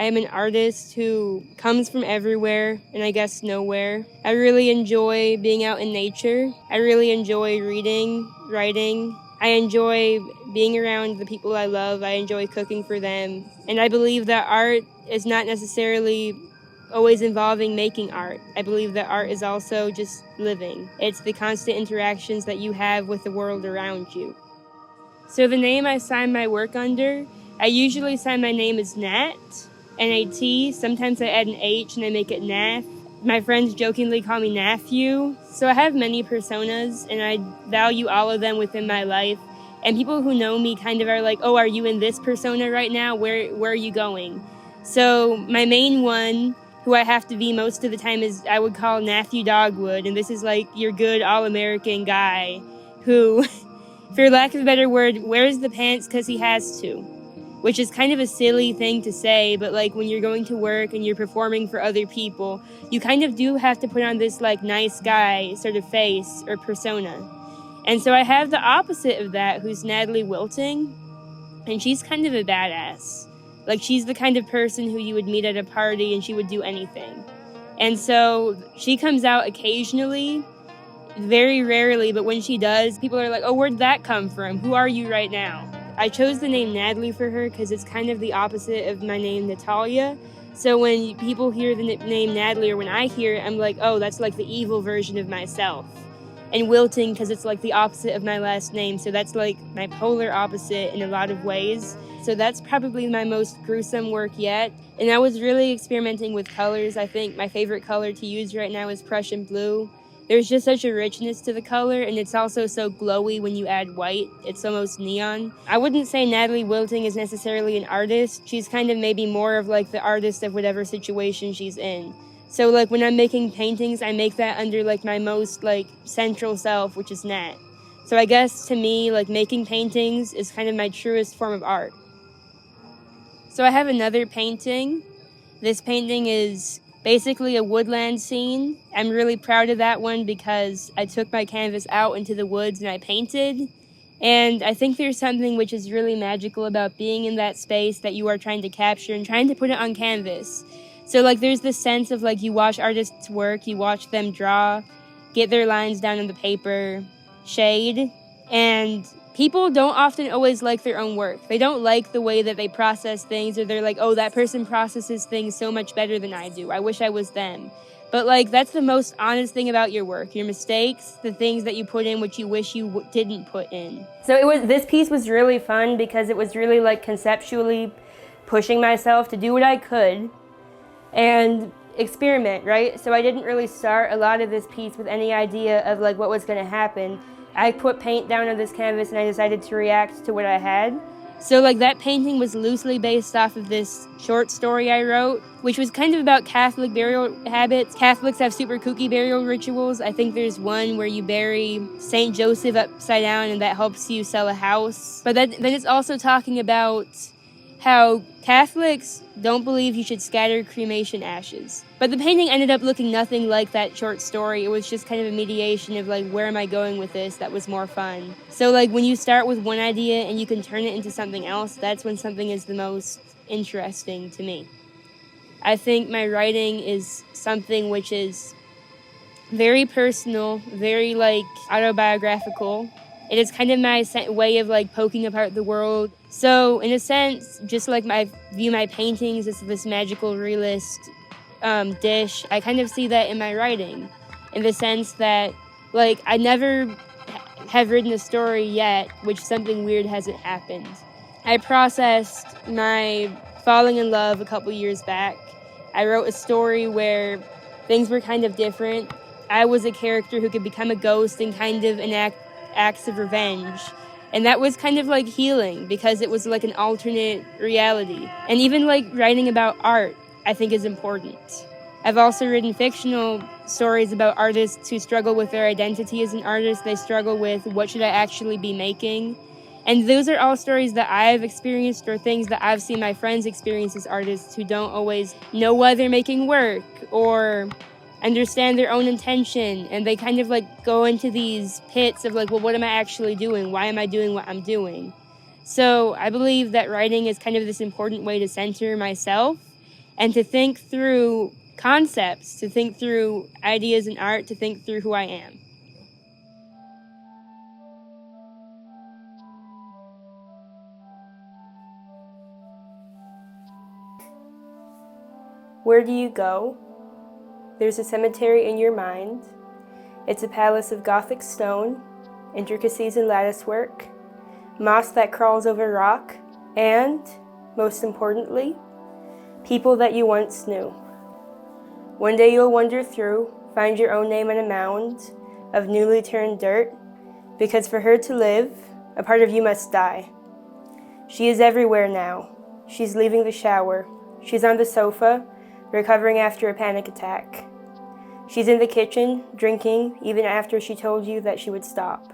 I am an artist who comes from everywhere and I guess nowhere. I really enjoy being out in nature. I really enjoy reading, writing. I enjoy being around the people I love. I enjoy cooking for them. And I believe that art is not necessarily always involving making art. I believe that art is also just living. It's the constant interactions that you have with the world around you. So the name I sign my work under, I usually sign my name as Nat, N-A-T. Sometimes I add an H and I make it Nath. My friends jokingly call me Nephew. So I have many personas and I value all of them within my life. And people who know me kind of are like, oh, are you in this persona right now? Where are you going? So my main one, who I have to be most of the time, is I would call Matthew Dogwood. And this is like your good all-American guy who, for lack of a better word, wears the pants because he has to. Which is kind of a silly thing to say, but like when you're going to work and you're performing for other people, you kind of do have to put on this like nice guy sort of face or persona. And so I have the opposite of that, who's Natalie Wilting, and she's kind of a badass. Like she's the kind of person who you would meet at a party and she would do anything. And so she comes out occasionally, very rarely, but when she does, people are like, oh, where'd that come from? Who are you right now? I chose the name Natalie for her because it's kind of the opposite of my name Natalia. So when people hear the name Natalie, or when I hear it, I'm like, oh, that's like the evil version of myself. And Wilting because it's like the opposite of my last name. So that's like my polar opposite in a lot of ways. So that's probably my most gruesome work yet. And I was really experimenting with colors. I think my favorite color to use right now is Prussian blue. There's just such a richness to the color, and it's also so glowy when you add white. It's almost neon. I wouldn't say Natalie Wilting is necessarily an artist. She's kind of maybe more of like the artist of whatever situation she's in. So like when I'm making paintings, I make that under like my most like central self, which is Nat. So I guess to me, like making paintings is kind of my truest form of art. So I have another painting. This painting is basically a woodland scene. I'm really proud of that one because I took my canvas out into the woods and I painted. And I think there's something which is really magical about being in that space that you are trying to capture and trying to put it on canvas. So like there's this sense of like you watch artists work, you watch them draw, get their lines down on the paper, shade, and people don't often always like their own work. They don't like the way that they process things, or they're like, oh, that person processes things so much better than I do. I wish I was them. But like that's the most honest thing about your work. Your mistakes, the things that you put in which you wish you didn't put in. So this piece was really fun because it was really like conceptually pushing myself to do what I could and experiment, right? So I didn't really start a lot of this piece with any idea of like what was going to happen. I put paint down on this canvas and I decided to react to what I had. So like that painting was loosely based off of this short story I wrote, which was kind of about Catholic burial habits. Catholics have super kooky burial rituals. I think there's one where you bury St. Joseph upside down and that helps you sell a house. But then it's also talking about how Catholics don't believe you should scatter cremation ashes. But the painting ended up looking nothing like that short story. It was just kind of a mediation of like, where am I going with this? That was more fun. So like when you start with one idea and you can turn it into something else, that's when something is the most interesting to me. I think my writing is something which is very personal, very like autobiographical. It is kind of my way of like poking apart the world. So in a sense, just like I view my paintings as this magical realist dish, I kind of see that in my writing, in the sense that like I never have written a story yet, which something weird hasn't happened. I processed my falling in love a couple years back. I wrote a story where things were kind of different. I was a character who could become a ghost and kind of enact acts of revenge. And that was kind of like healing because it was like an alternate reality. And even like writing about art, I think is important. I've also written fictional stories about artists who struggle with their identity as an artist. They struggle with what should I actually be making. And those are all stories that I've experienced or things that I've seen my friends experience as artists who don't always know why they're making work or understand their own intention, and they kind of like go into these pits of like, well, what am I actually doing? Why am I doing what I'm doing? So I believe that writing is kind of this important way to center myself and to think through concepts, to think through ideas in art, to think through who I am. Where do you go? There's a cemetery in your mind. It's a palace of Gothic stone, intricacies in latticework, moss that crawls over rock, and, most importantly, people that you once knew. One day you'll wander through, find your own name on a mound of newly turned dirt, because for her to live, a part of you must die. She is everywhere now. She's leaving the shower. She's on the sofa, recovering after a panic attack. She's in the kitchen, drinking, even after she told you that she would stop.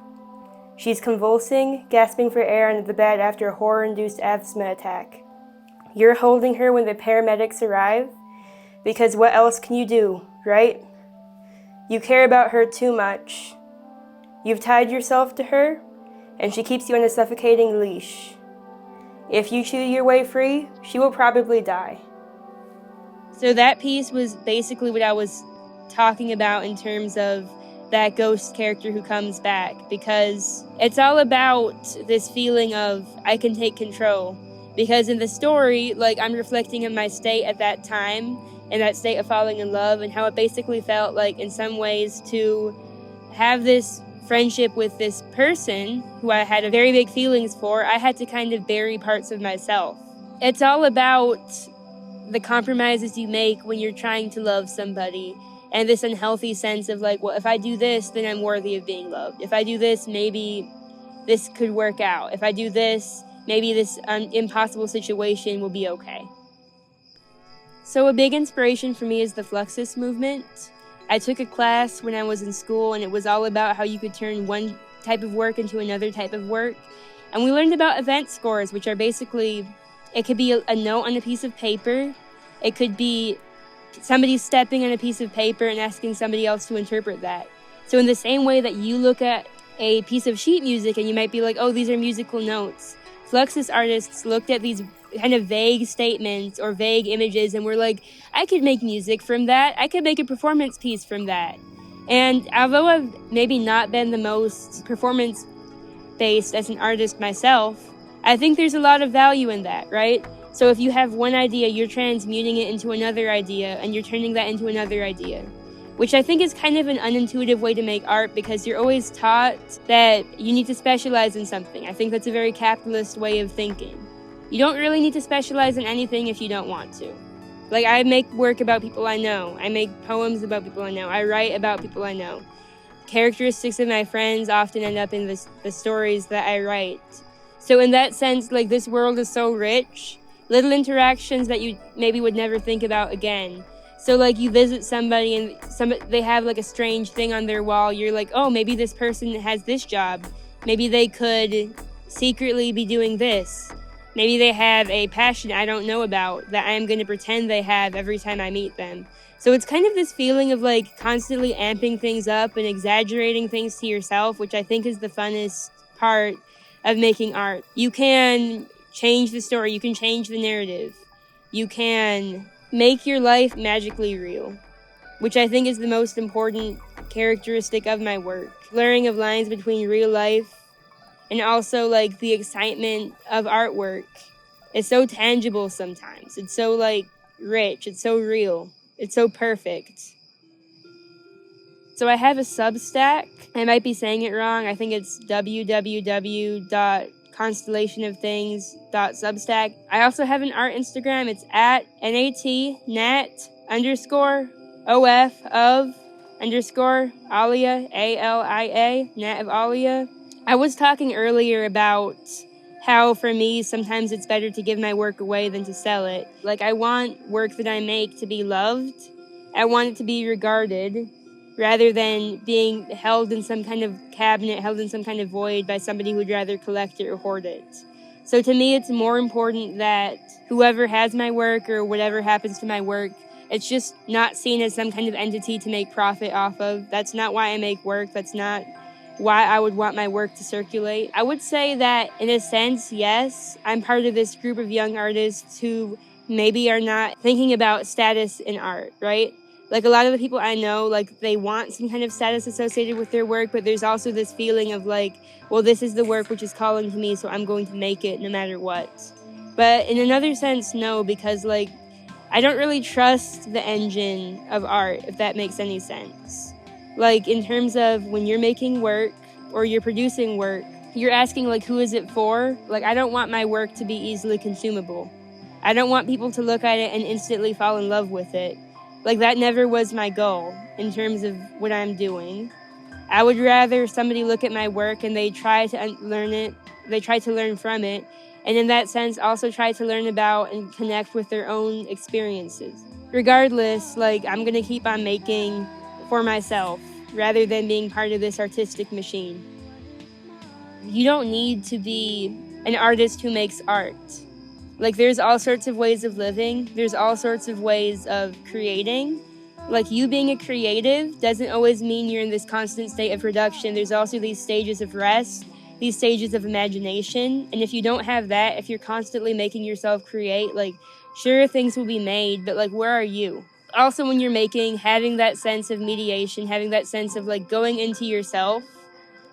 She's convulsing, gasping for air under the bed after a horror-induced asthma attack. You're holding her when the paramedics arrive, because what else can you do, right? You care about her too much. You've tied yourself to her, and she keeps you on a suffocating leash. If you chew your way free, she will probably die. So that piece was basically what I was talking about in terms of that ghost character who comes back, because it's all about this feeling of I can take control. Because in the story, like, I'm reflecting on my state at that time, and that state of falling in love, and how it basically felt like, in some ways, to have this friendship with this person who I had very big feelings for. I had to kind of bury parts of myself. It's all about the compromises you make when you're trying to love somebody, and this unhealthy sense of like, well, if I do this, then I'm worthy of being loved. If I do this, maybe this could work out. If I do this, maybe this impossible situation will be okay. So a big inspiration for me is the Fluxus movement. I took a class when I was in school, and it was all about how you could turn one type of work into another type of work. And we learned about event scores, which are basically, it could be a note on a piece of paper. It could be somebody stepping on a piece of paper and asking somebody else to interpret that. So in the same way that you look at a piece of sheet music and you might be like, oh, these are musical notes, Fluxus artists looked at these kind of vague statements or vague images and were like, I could make music from that. I could make a performance piece from that. And although I've maybe not been the most performance-based as an artist myself, I think there's a lot of value in that, right? So if you have one idea, you're transmuting it into another idea, and you're turning that into another idea, which I think is kind of an unintuitive way to make art, because you're always taught that you need to specialize in something. I think that's a very capitalist way of thinking. You don't really need to specialize in anything if you don't want to. Like, I make work about people I know. I make poems about people I know. I write about people I know. Characteristics of my friends often end up in the stories that I write. So in that sense, like, this world is so rich. Little interactions that you maybe would never think about again. So, like, you visit somebody and they have, like, a strange thing on their wall. You're like, oh, maybe this person has this job. Maybe they could secretly be doing this. Maybe they have a passion I don't know about that I'm going to pretend they have every time I meet them. So it's kind of this feeling of, like, constantly amping things up and exaggerating things to yourself, which I think is the funnest part of making art. You can change the story. You can change the narrative. You can make your life magically real, which I think is the most important characteristic of my work. Blurring of lines between real life and also, like, the excitement of artwork is so tangible sometimes. It's so, like, rich. It's so real. It's so perfect. So I have a Substack. I might be saying it wrong. I think it's www.constellationofthings.substack. I also have an art Instagram. It's at NAT_OF_Alia, ALIA, Nat of Alia. I was talking earlier about how, for me, sometimes it's better to give my work away than to sell it. Like, I want work that I make to be loved. I want it to be regarded, rather than being held in some kind of cabinet, held in some kind of void by somebody who'd rather collect it or hoard it. So to me, it's more important that whoever has my work or whatever happens to my work, it's just not seen as some kind of entity to make profit off of. That's not why I make work. That's not why I would want my work to circulate. I would say that, in a sense, yes, I'm part of this group of young artists who maybe are not thinking about status in art, right? Like a lot of the people I know, like they want some kind of status associated with their work, but there's also this feeling of like, well, this is the work which is calling to me, so I'm going to make it no matter what. But in another sense, no, because like I don't really trust the engine of art, if that makes any sense. Like in terms of when you're making work or you're producing work, you're asking like, who is it for? Like I don't want my work to be easily consumable. I don't want people to look at it and instantly fall in love with it. Like that never was my goal in terms of what I'm doing. I would rather somebody look at my work and they try to learn it, they try to learn from it, and in that sense also try to learn about and connect with their own experiences. Regardless, like I'm gonna keep on making for myself rather than being part of this artistic machine. You don't need to be an artist who makes art. Like there's all sorts of ways of living. There's all sorts of ways of creating. Like you being a creative doesn't always mean you're in this constant state of production. There's also these stages of rest, these stages of imagination. And if you don't have that, if you're constantly making yourself create, like sure things will be made, but like where are you? Also when you're making, having that sense of mediation, having that sense of like going into yourself,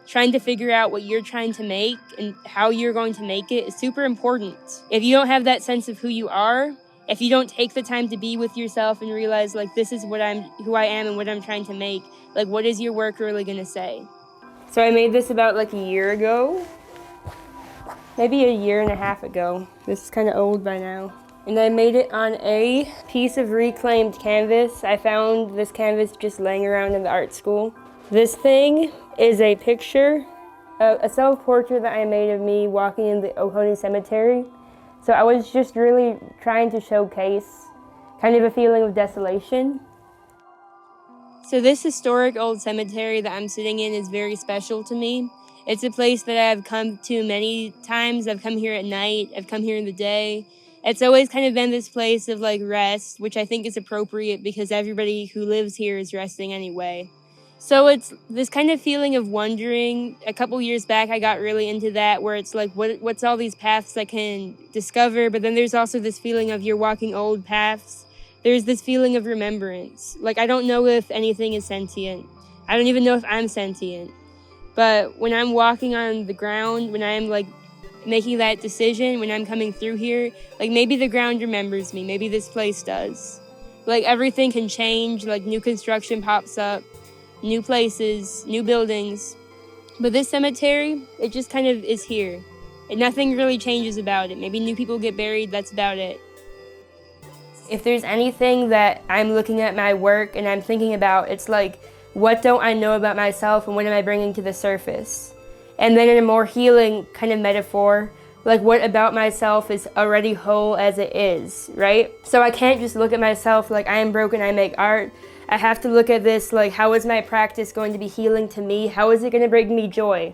trying to figure out what you're trying to make and how you're going to make it is super important. If you don't have that sense of who you are, if you don't take the time to be with yourself and realize like this is who I am and what I'm trying to make, like what is your work really gonna say? So I made this about like a year ago, maybe a year and a half ago. This is kind of old by now. And I made it on a piece of reclaimed canvas. I found this canvas just laying around in the art school. This thing is a picture, a self-portrait that I made of me walking in the Oconee Cemetery. So I was just really trying to showcase kind of a feeling of desolation. So this historic old cemetery that I'm sitting in is very special to me. It's a place that I've come to many times. I've come here at night, I've come here in the day. It's always kind of been this place of like rest, which I think is appropriate because everybody who lives here is resting anyway. So it's this kind of feeling of wondering. A couple years back, I got really into that where it's like, what's all these paths I can discover? But then there's also this feeling of you're walking old paths. There's this feeling of remembrance. Like, I don't know if anything is sentient. I don't even know if I'm sentient. But when I'm walking on the ground, when I'm like making that decision, when I'm coming through here, like maybe the ground remembers me. Maybe this place does. Like everything can change, like new construction pops up. New places, new buildings. But this cemetery, it just kind of is here. And nothing really changes about it. Maybe new people get buried, that's about it. If there's anything that I'm looking at my work and I'm thinking about, it's like, what don't I know about myself and what am I bringing to the surface? And then in a more healing kind of metaphor, like what about myself is already whole as it is, right? So I can't just look at myself like I am broken, I make art. I have to look at this like, how is my practice going to be healing to me? How is it going to bring me joy?